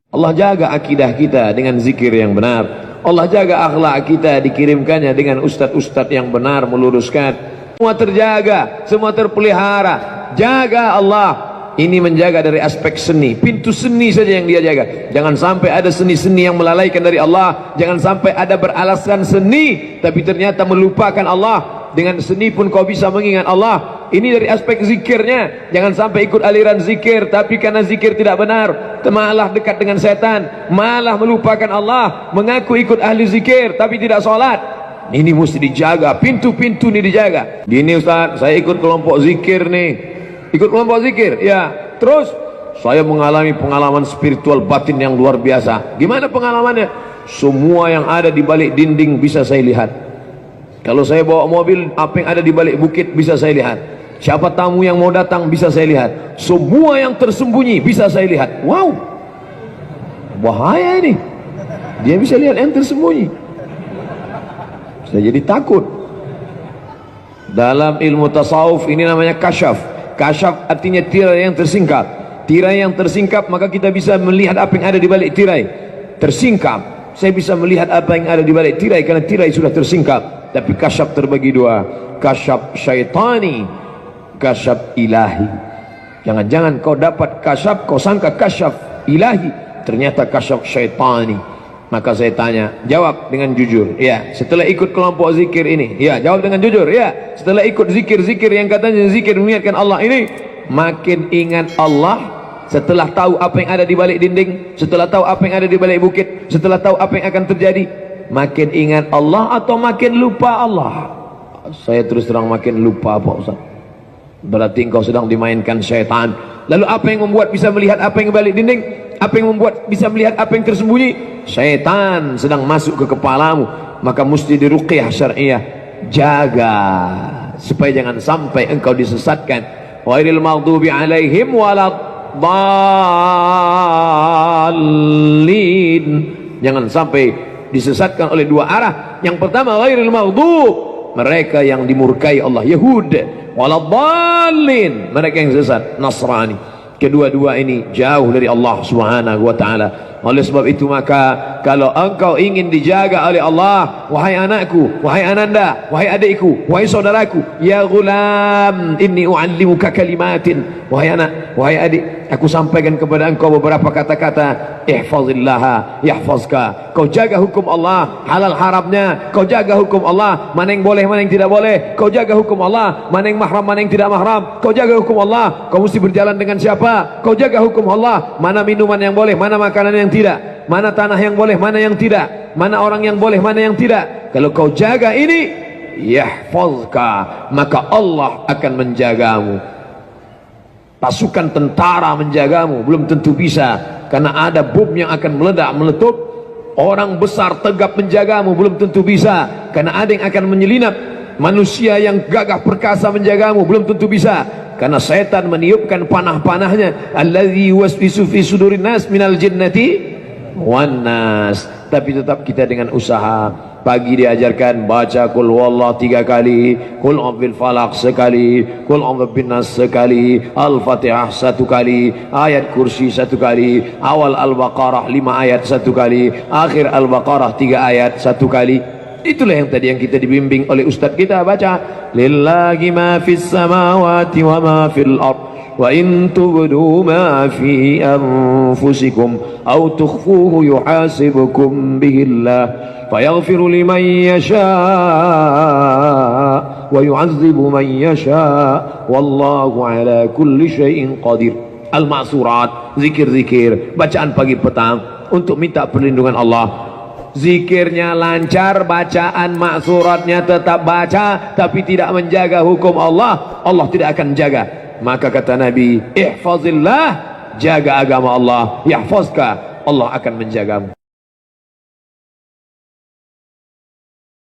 Allah jaga akidah kita dengan zikir yang benar. Allah jaga akhlak kita dikirimkannya dengan ustadz-ustadz yang benar meluruskan. Semua terjaga, semua terpelihara. Jaga Allah. Ini menjaga dari aspek seni. Pintu seni saja yang dia jaga. Jangan sampai ada seni-seni yang melalaikan dari Allah. Jangan sampai ada beralaskan seni tapi ternyata melupakan Allah. Dengan seni pun kau bisa mengingat Allah. Ini dari aspek zikirnya. Jangan sampai ikut aliran zikir tapi karena zikir tidak benar malah dekat dengan setan, malah melupakan Allah. Mengaku ikut ahli zikir tapi tidak sholat. Ini mesti dijaga. Pintu-pintu ini dijaga. Gini Ustaz, saya ikut kelompok zikir nih. Ikut kelompok zikir, ya. Terus saya mengalami pengalaman spiritual batin yang luar biasa. Gimana pengalamannya? Semua yang ada di balik dinding bisa saya lihat. Kalau saya bawa mobil, apa yang ada di balik bukit bisa saya lihat. Siapa tamu yang mau datang bisa saya lihat. Semua yang tersembunyi bisa saya lihat. Wow, bahaya ini. Dia bisa lihat yang tersembunyi. Saya jadi takut. Dalam ilmu tasawuf ini namanya kasyaf. Kasyaf artinya tirai yang tersingkap. Tirai yang tersingkap maka kita bisa melihat apa yang ada di balik tirai. Tersingkap. Saya bisa melihat apa yang ada di balik tirai karena tirai sudah tersingkap. Tapi kasyaf terbagi dua. Kasyaf syaitani, kasyaf ilahi. Jangan-jangan kau dapat kasyaf, kau sangka kasyaf ilahi, ternyata kasyaf syaitani. Maka saya tanya, jawab dengan jujur. Ya, setelah ikut kelompok zikir ini, ya, jawab dengan jujur. Ya, setelah ikut zikir-zikir yang katanya zikir mengingatkan Allah ini, makin ingat Allah. Setelah tahu apa yang ada di balik dinding, setelah tahu apa yang ada di balik bukit, setelah tahu apa yang akan terjadi, makin ingat Allah atau makin lupa Allah? Saya terus terang makin lupa Pak Ustaz. Berarti engkau sedang dimainkan syaitan. Lalu apa yang membuat bisa melihat apa yang di balik dinding? Apa yang membuat bisa melihat apa yang tersembunyi? Syaitan sedang masuk ke kepalamu. Maka mesti diruqyah syar'iyah. Jaga supaya jangan sampai engkau disesatkan. Ghairil maghdubi alaihim waladdallin. Jangan sampai disesatkan oleh dua arah. Yang pertama ghairil maghdub, mereka yang dimurkai Allah, Yahud. Waladdallin, mereka yang sesat, Nasrani. Kedua-dua ini jauh dari Allah Subhanahu wa taala. Oleh sebab itu maka kalau engkau ingin dijaga oleh Allah, wahai anakku, wahai ananda, wahai adikku, wahai saudaraku, ya ghulam inni u'allimuka kalimatin, wahai anak, wahai adik, aku sampaikan kepada engkau beberapa kata-kata. Ihfazillaha yahfazka. Kau jaga hukum Allah, halal haramnya. Kau jaga hukum Allah, mana yang boleh, mana yang tidak boleh. Kau jaga hukum Allah, mana yang mahram, mana yang tidak mahram. Kau jaga hukum Allah, kau mesti berjalan dengan siapa. Kau jaga hukum Allah, mana minuman yang boleh, mana makanan yang tidak, mana tanah yang boleh, mana yang tidak, mana orang yang boleh, mana yang tidak. Kalau kau jaga ini, yahfazka, maka Allah akan menjagamu. Pasukan tentara menjagamu belum tentu bisa, karena ada bom yang akan meledak meletup. Orang besar tegap menjagamu belum tentu bisa, karena ada yang akan menyelinap. Manusia yang gagah perkasa menjagamu belum tentu bisa, karena setan meniupkan panah-panahnya. Allazi yuwaswisu fi sudurin nas minal jinnati wan nas. Tapi tetap kita dengan usaha. Pagi diajarkan baca kul wallah 3 kali, kul a'udzu falaq sekali, kul a'udzu binnas sekali, al-fatihah 1 kali, ayat kursi 1 kali, awal al-baqarah 5 ayat 1 kali, akhir al-baqarah 3 ayat 1 kali. Itulah yang tadi yang kita dibimbing oleh ustaz kita baca. Lillahi ma fis samawati wa ma fil ard. Wa in tubdu ma fi anfusikum aw tukhfuhu yuhasibukum bihillah fayaghfiru liman yasha wa yu'adzibu man yasha wallahu ala kulli syai'in qadir. Al-ma'surat, zikir-zikir, bacaan pagi petang untuk minta perlindungan Allah. Zikirnya lancar, bacaan maksuratnya tetap baca, tapi tidak menjaga hukum Allah, Allah tidak akan jaga. Maka kata Nabi, ihfazillah, jaga agama Allah, yahfazka, Allah akan menjagamu.